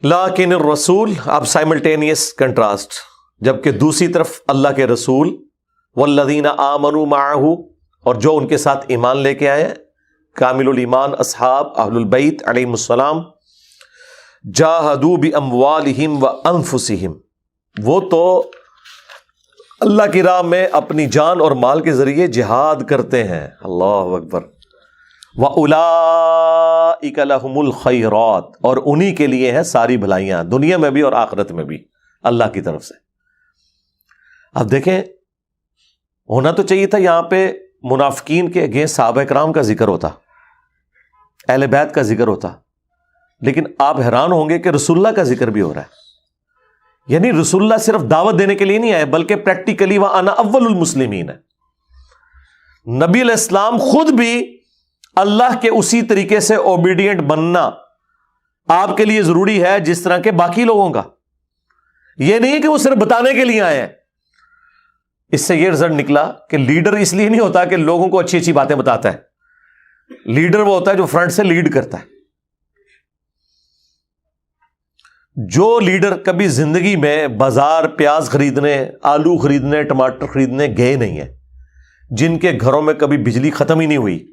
لیکن الرسول، اب سائملٹینیس کنٹراسٹ، جبکہ دوسری طرف اللہ کے رسول والذین آمنوا معہ، اور جو ان کے ساتھ ایمان لے کے آئے، کامل الایمان اصحاب اہل البیت علیہم السلام، جاہدوا باموالہم وانفسہم، وہ تو اللہ کی راہ میں اپنی جان اور مال کے ذریعے جہاد کرتے ہیں، اللہ اکبر، وَأُولَئِكَ لَهُمُ الْخَيْرَاتُ، اور انہی کے لیے ہیں ساری بھلائیاں، دنیا میں بھی اور آخرت میں بھی اللہ کی طرف سے۔ اب دیکھیں، ہونا تو چاہیے تھا یہاں پہ منافقین کے اگینسٹ صحابہ کرام کا ذکر ہوتا، اہل بیت کا ذکر ہوتا، لیکن آپ حیران ہوں گے کہ رسول اللہ کا ذکر بھی ہو رہا ہے۔ یعنی رسول اللہ صرف دعوت دینے کے لیے نہیں آئے، بلکہ پریکٹیکلی وَأَنَا أَوَّلُ الْمُسْلِمِينَ ہے۔ نبی علیہ السلام خود بھی اللہ کے اسی طریقے سے اوبیڈینٹ بننا آپ کے لیے ضروری ہے جس طرح کے باقی لوگوں کا۔ یہ نہیں کہ وہ صرف بتانے کے لیے آئے ہیں۔ اس سے یہ رزلٹ نکلا کہ لیڈر اس لیے نہیں ہوتا کہ لوگوں کو اچھی اچھی باتیں بتاتا ہے، لیڈر وہ ہوتا ہے جو فرنٹ سے لیڈ کرتا ہے۔ جو لیڈر کبھی زندگی میں بازار پیاز خریدنے، آلو خریدنے، ٹماٹر خریدنے گئے نہیں ہیں، جن کے گھروں میں کبھی بجلی ختم ہی نہیں ہوئی،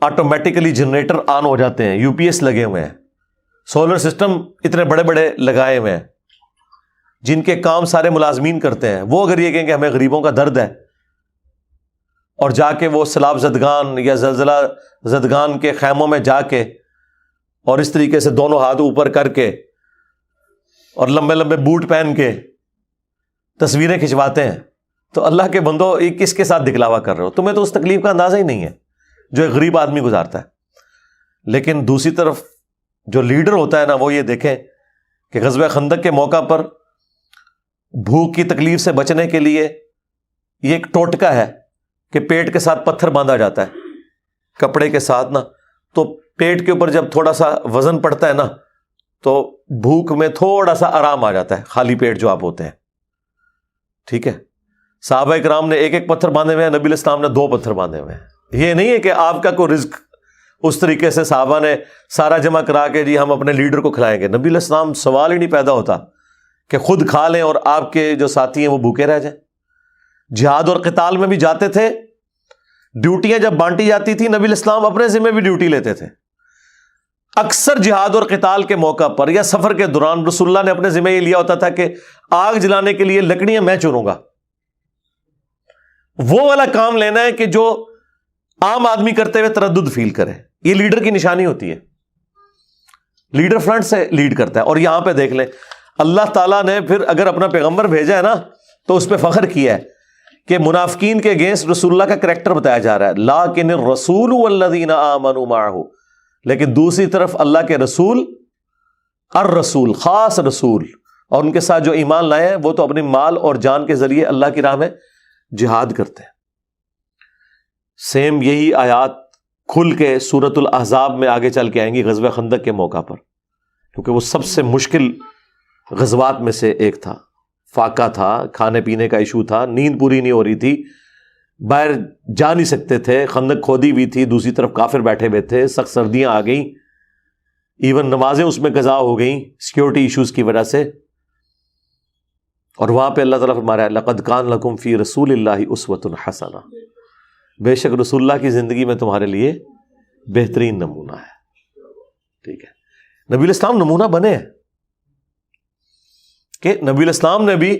آٹومیٹیکلی جنریٹر آن ہو جاتے ہیں، یو پی ایس لگے ہوئے ہیں، سولر سسٹم اتنے بڑے بڑے لگائے ہوئے ہیں، جن کے کام سارے ملازمین کرتے ہیں، وہ اگر یہ کہیں کہ ہمیں غریبوں کا درد ہے، اور جا کے وہ سیلاب زدگان یا زلزلہ زدگان کے خیموں میں جا کے اور اس طریقے سے دونوں ہاتھ اوپر کر کے اور لمبے لمبے بوٹ پہن کے تصویریں کھنچواتے ہیں، تو اللہ کے بندو یہ کس کے ساتھ دکھلاوا کر رہے ہو؟ تمہیں تو اس تکلیف کا اندازہ ہی نہیں ہے جو ایک غریب آدمی گزارتا ہے۔ لیکن دوسری طرف جو لیڈر ہوتا ہے نا، وہ یہ دیکھیں کہ غزوہ خندق کے موقع پر بھوک کی تکلیف سے بچنے کے لیے یہ ایک ٹوٹکا ہے کہ پیٹ کے ساتھ پتھر باندھا جاتا ہے کپڑے کے ساتھ نا، تو پیٹ کے اوپر جب تھوڑا سا وزن پڑتا ہے نا تو بھوک میں تھوڑا سا آرام آ جاتا ہے، خالی پیٹ جو آپ ہوتے ہیں، ٹھیک ہے۔ صحابہ کرام نے ایک ایک پتھر باندھے ہوئے ہیں، نبی علیہ السلام نے 2 پتھر باندھے ہوئے ہیں۔ یہ نہیں ہے کہ آپ کا کوئی رزق اس طریقے سے صحابہ نے سارا جمع کرا کے جی ہم اپنے لیڈر کو کھلائیں گے۔ نبی علیہ السلام سوال ہی نہیں پیدا ہوتا کہ خود کھا لیں اور آپ کے جو ساتھی ہیں وہ بھوکے رہ جائیں۔ جہاد اور قتال میں بھی جاتے تھے، ڈیوٹیاں جب بانٹی جاتی تھی نبی علیہ السلام اپنے ذمہ بھی ڈیوٹی لیتے تھے۔ اکثر جہاد اور قتال کے موقع پر یا سفر کے دوران رسول اللہ نے اپنے ذمہ یہ لیا ہوتا تھا کہ آگ جلانے کے لیے لکڑیاں میں چنوں گا۔ وہ والا کام لینا ہے کہ جو عام آدمی کرتے ہوئے تردد فیل کرے، یہ لیڈر کی نشانی ہوتی ہے۔ لیڈر فرنٹ سے لیڈ کرتا ہے۔ اور یہاں پہ دیکھ لیں، اللہ تعالیٰ نے پھر اگر اپنا پیغمبر بھیجا ہے نا تو اس پہ فخر کیا ہے کہ منافقین کے اگینسٹ رسول اللہ کا کریکٹر بتایا جا رہا ہے، لیکن الرسول والذین آمنوا معہ، لیکن دوسری طرف اللہ کے رسول، الرسول خاص رسول، اور ان کے ساتھ جو ایمان لائے ہیں وہ تو اپنی مال اور جان کے ذریعے اللہ کی راہ میں جہاد کرتے ہیں۔ سیم یہی آیات کھل کے سورۃ الاحزاب میں آگے چل کے آئیں گی غزوہ خندق کے موقع پر، کیونکہ وہ سب سے مشکل غزوات میں سے ایک تھا۔ فاقہ تھا، کھانے پینے کا ایشو تھا، نیند پوری نہیں ہو رہی تھی، باہر جا نہیں سکتے تھے، خندق کھودی ہوئی تھی، دوسری طرف کافر بیٹھے ہوئے تھے، سخت سردیاں آ گئیں، ایون نمازیں اس میں قضا ہو گئیں سیکیورٹی ایشوز کی وجہ سے۔ اور وہاں پہ اللہ تعالیٰ فرما رہا ہے لقد کان لکم فی رسول اللہ اسوۃ حسنہ، بے شک رسول اللہ کی زندگی میں تمہارے لیے بہترین نمونہ ہے۔ ٹھیک ہے، نبی علیہ السلام نمونہ بنے ہیں کہ نبی علیہ السلام نے بھی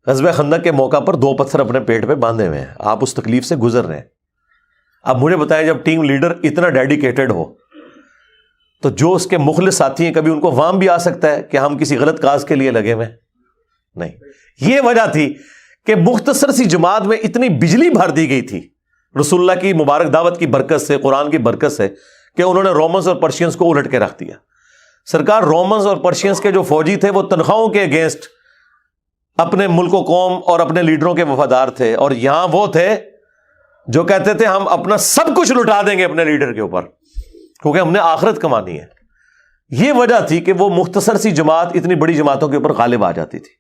غزوہ خندق کے موقع پر 2 پتھر اپنے پیٹ پہ باندھے ہوئے ہیں، آپ اس تکلیف سے گزر رہے ہیں۔ اب مجھے بتائیں، جب ٹیم لیڈر اتنا ڈیڈیکیٹڈ ہو تو جو اس کے مخلص ساتھی ہیں، کبھی ان کو وام بھی آ سکتا ہے کہ ہم کسی غلط کاز کے لیے لگے ہوئے نہیں۔ یہ وجہ تھی کہ مختصر سی جماعت میں اتنی بجلی بھر دی گئی تھی رسول اللہ کی مبارک دعوت کی برکت سے، قرآن کی برکت سے، کہ انہوں نے رومنز اور پرشینز کو الٹ کے رکھ دیا۔ سرکار رومنز اور پرشینز کے جو فوجی تھے وہ تنخواہوں کے اگینسٹ اپنے ملک و قوم اور اپنے لیڈروں کے وفادار تھے، اور یہاں وہ تھے جو کہتے تھے ہم اپنا سب کچھ لٹا دیں گے اپنے لیڈر کے اوپر، کیونکہ ہم نے آخرت کمانی ہے۔ یہ وجہ تھی کہ وہ مختصر سی جماعت اتنی بڑی جماعتوں کے اوپر غالب آ جاتی تھی۔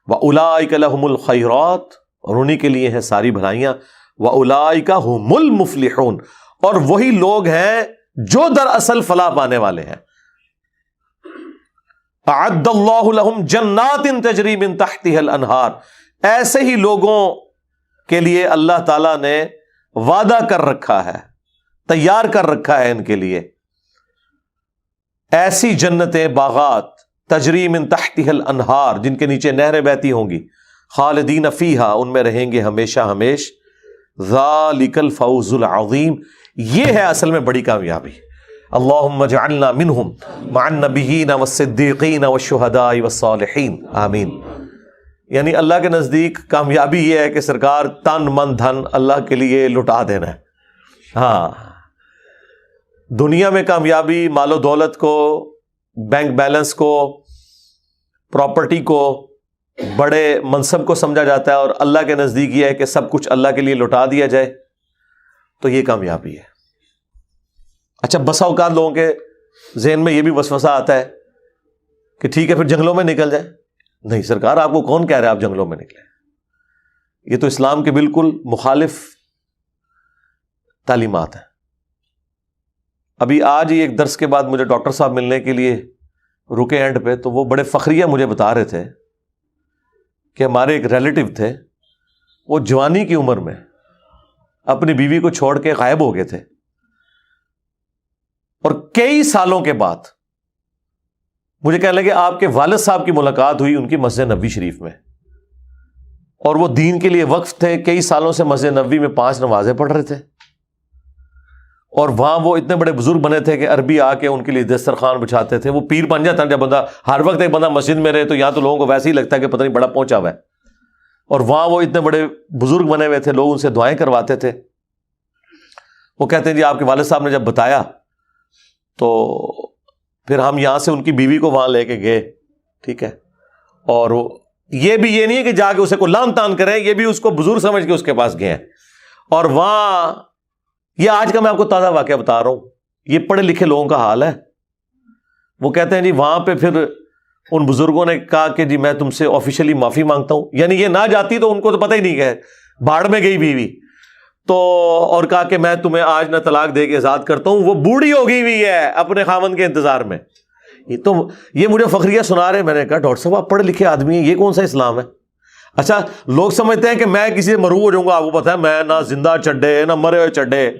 وَأُولَئِكَ لَهُمُ الْخَيْرَاتُ، اور انہی کے لیے ہیں ساری بھلائیاں، وَأُولَئِكَ هُمُ الْمُفْلِحُونَ، اور وہی لوگ ہیں جو دراصل فلاح پانے والے ہیں۔ اعد اللہ لہم جنات تجری من تحتها الانہار، ایسے ہی لوگوں کے لیے اللہ تعالیٰ نے وعدہ کر رکھا ہے، تیار کر رکھا ہے ان کے لیے ایسی جنتیں، باغات، تجری من تحتها الانہار، جن کے نیچے نہریں بہتی ہوں گی، خالدین فیہا، ان میں رہیں گے ہمیشہ ہمیش، ذالک الفوز العظیم، یہ ہے اصل میں بڑی کامیابی۔ اللہم اجعلنا منہم مع النبیین والصدیقین والشہداء والصالحین، آمین۔ یعنی اللہ کے نزدیک کامیابی یہ ہے کہ سرکار تن من دھن اللہ کے لیے لٹا دینا ہے۔ ہاں، دنیا میں کامیابی مال و دولت کو، بینک بیلنس کو، پراپرٹی کو، بڑے منصب کو سمجھا جاتا ہے، اور اللہ کے نزدیک یہ ہے کہ سب کچھ اللہ کے لیے لٹا دیا جائے، تو یہ کامیابی ہے۔ اچھا، بسا اوقات لوگوں کے ذہن میں یہ بھی وسوسہ آتا ہے کہ ٹھیک ہے پھر جنگلوں میں نکل جائیں۔ نہیں سرکار، آپ کو کون کہہ رہا ہے آپ جنگلوں میں نکلیں؟ یہ تو اسلام کے بالکل مخالف تعلیمات ہیں۔ ابھی آج ہی ایک درس کے بعد مجھے ڈاکٹر صاحب ملنے کے لیے رکے اینڈ پہ، تو وہ بڑے فخریہ مجھے بتا رہے تھے کہ ہمارے ایک ریلیٹیو تھے، وہ جوانی کی عمر میں اپنی بیوی کو چھوڑ کے غائب ہو گئے تھے، اور کئی سالوں کے بعد مجھے کہنے لگے آپ کے والد صاحب کی ملاقات ہوئی ان کی مسجد نبوی شریف میں، اور وہ دین کے لیے وقف تھے، کئی سالوں سے مسجد نبوی میں 5 نمازیں پڑھ رہے تھے، اور وہاں وہ اتنے بڑے بزرگ بنے تھے کہ عربی آ کے ان کے لیے دسترخوان بچھاتے تھے۔ وہ پیر بن جاتا ہے جب بندہ ہر وقت ایک بندہ مسجد میں رہے، تو یہاں تو لوگوں کو ویسے ہی لگتا ہے کہ پتہ نہیں بڑا پہنچا ہوا ہے، اور وہاں وہ اتنے بڑے بزرگ بنے ہوئے تھے، لوگ ان سے دعائیں کرواتے تھے۔ وہ کہتے ہیں جی آپ کے والد صاحب نے جب بتایا تو پھر ہم یہاں سے ان کی بیوی کو وہاں لے کے گئے، ٹھیک ہے، اور یہ بھی یہ نہیں ہے کہ جا کے اسے کو لان تان کریں، یہ بھی اس کو بزرگ سمجھ کے اس کے پاس گئے ہیں، اور وہاں یہ آج کا میں آپ کو تازہ واقعہ بتا رہا ہوں، یہ پڑھے لکھے لوگوں کا حال ہے۔ وہ کہتے ہیں جی وہاں پہ پھر ان بزرگوں نے کہا کہ جی میں تم سے آفیشلی معافی مانگتا ہوں، یعنی یہ نہ جاتی تو ان کو تو پتہ ہی نہیں کہ بھاڑ میں گئی بیوی تو، اور کہا کہ میں تمہیں آج نہ طلاق دے کے آزاد کرتا ہوں، وہ بوڑھی ہو گئی ہوئی ہے اپنے خاوند کے انتظار میں۔ یہ مجھے فخریہ سنا رہے، میں نے کہا ڈاکٹر صاحب آپ پڑھے لکھے آدمی ہیں، یہ کون سا اسلام ہے؟ اچھا، لوگ سمجھتے ہیں کہ میں کسی سے مرعوب ہو جاؤں گا، آپ کو پتا ہے میں نہ زندہ چڈے نہ مرے ہوئے چڈے،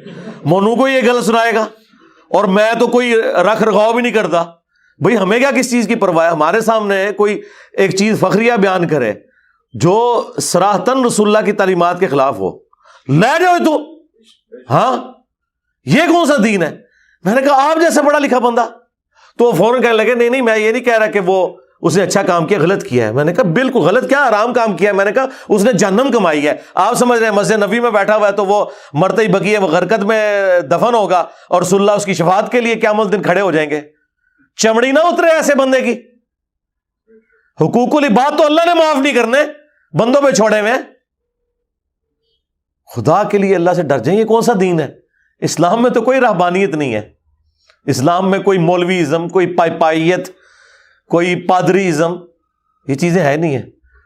مونو کو یہ غلط سنائے گا، اور میں تو کوئی رکھ رکھاؤ بھی نہیں کرتا۔ بھئی ہمیں کیا کس چیز کی پرواہ ہے؟ ہمارے سامنے کوئی ایک چیز فخریہ بیان کرے جو صراحتاً رسول اللہ کی تعلیمات کے خلاف ہو، لے جاؤ تو ہاں یہ کون سا دین ہے؟ میں نے کہا آپ جیسا پڑھا لکھا بندہ، تو وہ فوراً کہنے لگے نہیں میں یہ نہیں کہہ رہا کہ وہ اس نے اچھا کام کیا، غلط کیا ہے۔ میں نے کہا بالکل غلط کیا، حرام کام کیا ہے۔ میں نے کہا اس نے جہنم کمائی ہے۔ آپ سمجھ رہے ہیں مسجد نبوی میں بیٹھا ہوا ہے تو وہ مرتے ہی بقیہ غرقت میں دفن ہوگا، اور رسول اللہ اس کی شفاعت کے لیے قیامت دن کھڑے ہو جائیں گے؟ چمڑی نہ اترے ایسے بندے کی۔ حقوق العباد تو اللہ نے معاف نہیں کرنے، بندوں پہ چھوڑے ہوئے۔ خدا کے لیے اللہ سے ڈر جائیں، یہ کون سا دین ہے؟ اسلام میں تو کوئی رہبانیت نہیں ہے، اسلام میں کوئی مولوی ازم، کوئی پائیت، کوئی پادری ازم، یہ چیزیں ہے نہیں ہیں۔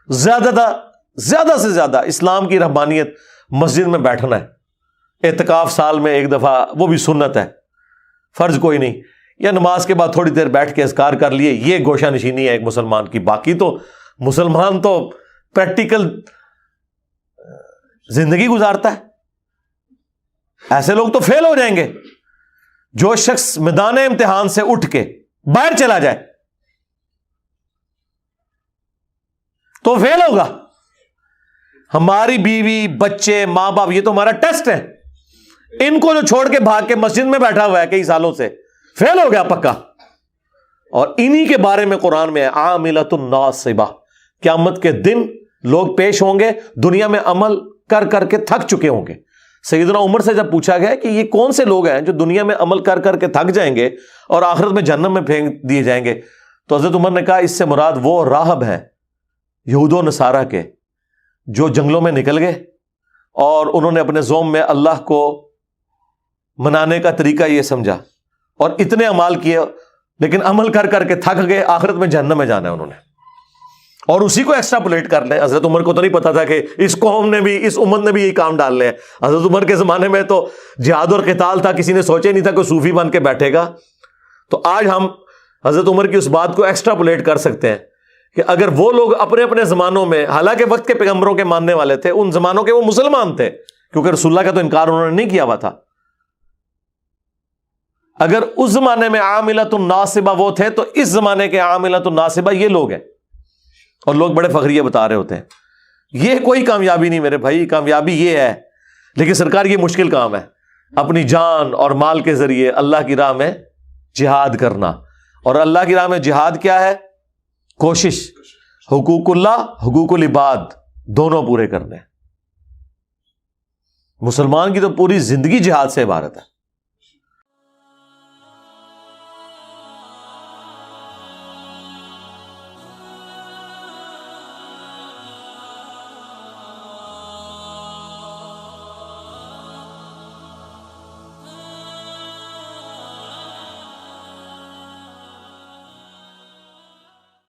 زیادہ سے زیادہ اسلام کی رہبانیت مسجد میں بیٹھنا ہے، اعتکاف سال میں ایک دفعہ، وہ بھی سنت ہے، فرض کوئی نہیں، یا نماز کے بعد تھوڑی دیر بیٹھ کے اذکار کر لیے، یہ گوشہ نشینی ہے ایک مسلمان کی۔ باقی تو مسلمان تو پریکٹیکل زندگی گزارتا ہے۔ ایسے لوگ تو فیل ہو جائیں گے۔ جو شخص میدان امتحان سے اٹھ کے باہر چلا جائے تو فیل ہوگا۔ ہماری بیوی، بچے، ماں باپ، یہ تو ہمارا ٹیسٹ ہے۔ ان کو جو چھوڑ کے بھاگ کے مسجد میں بیٹھا ہوا ہے کئی سالوں سے، فیل ہو گیا پکا۔ اور انہی کے بارے میں قرآن میں عاملۃ ناصبہ، قیامت کے دن لوگ پیش ہوں گے دنیا میں عمل کر کر کے تھک چکے ہوں گے۔ سیدنا عمر سے جب پوچھا گیا کہ یہ کون سے لوگ ہیں جو دنیا میں عمل کر کر کے تھک جائیں گے اور آخرت میں جہنم میں پھینک دیے جائیں گے، تو حضرت عمر نے کہا اس سے مراد وہ راہب ہیں یہود و نصارہ کے، جو جنگلوں میں نکل گئے اور انہوں نے اپنے زوم میں اللہ کو منانے کا طریقہ یہ سمجھا اور اتنے اعمال کیے، لیکن عمل کر کر کے تھک گئے، آخرت میں جہنم میں جانا ہے انہوں نے، اور اسی کو ایکسٹراپولیٹ کر لیں۔ حضرت عمر کو تو نہیں پتا تھا کہ اس قوم نے بھی، اس امت نے بھی یہ کام ڈال لے ہیں۔ حضرت عمر کے زمانے میں تو جہاد اور قتال تھا، کسی نے سوچے نہیں تھا کہ صوفی بن کے بیٹھے گا۔ تو آج ہم حضرت عمر کی اس بات کو ایکسٹراپولیٹ کر سکتے ہیں کہ اگر وہ لوگ اپنے اپنے زمانوں میں، حالانکہ وقت کے پیغمبروں کے ماننے والے تھے، ان زمانوں کے وہ مسلمان تھے کیونکہ رسول اللہ کا تو انکار انہوں نے نہیں کیا ہوا تھا، اگر اس زمانے میں عاملۃ الناصبہ وہ تھے تو اس زمانے کے عاملۃ الناصبہ یہ لوگ ہیں، اور لوگ بڑے فخریہ بتا رہے ہوتے ہیں۔ یہ کوئی کامیابی نہیں میرے بھائی، کامیابی یہ ہے، لیکن سرکار یہ مشکل کام ہے، اپنی جان اور مال کے ذریعے اللہ کی راہ میں جہاد کرنا۔ اور اللہ کی راہ میں جہاد کیا ہے؟ کوشش، حقوق اللہ، حقوق العباد دونوں پورے کرنے۔ مسلمان کی تو پوری زندگی جہاد سے عبارت ہے۔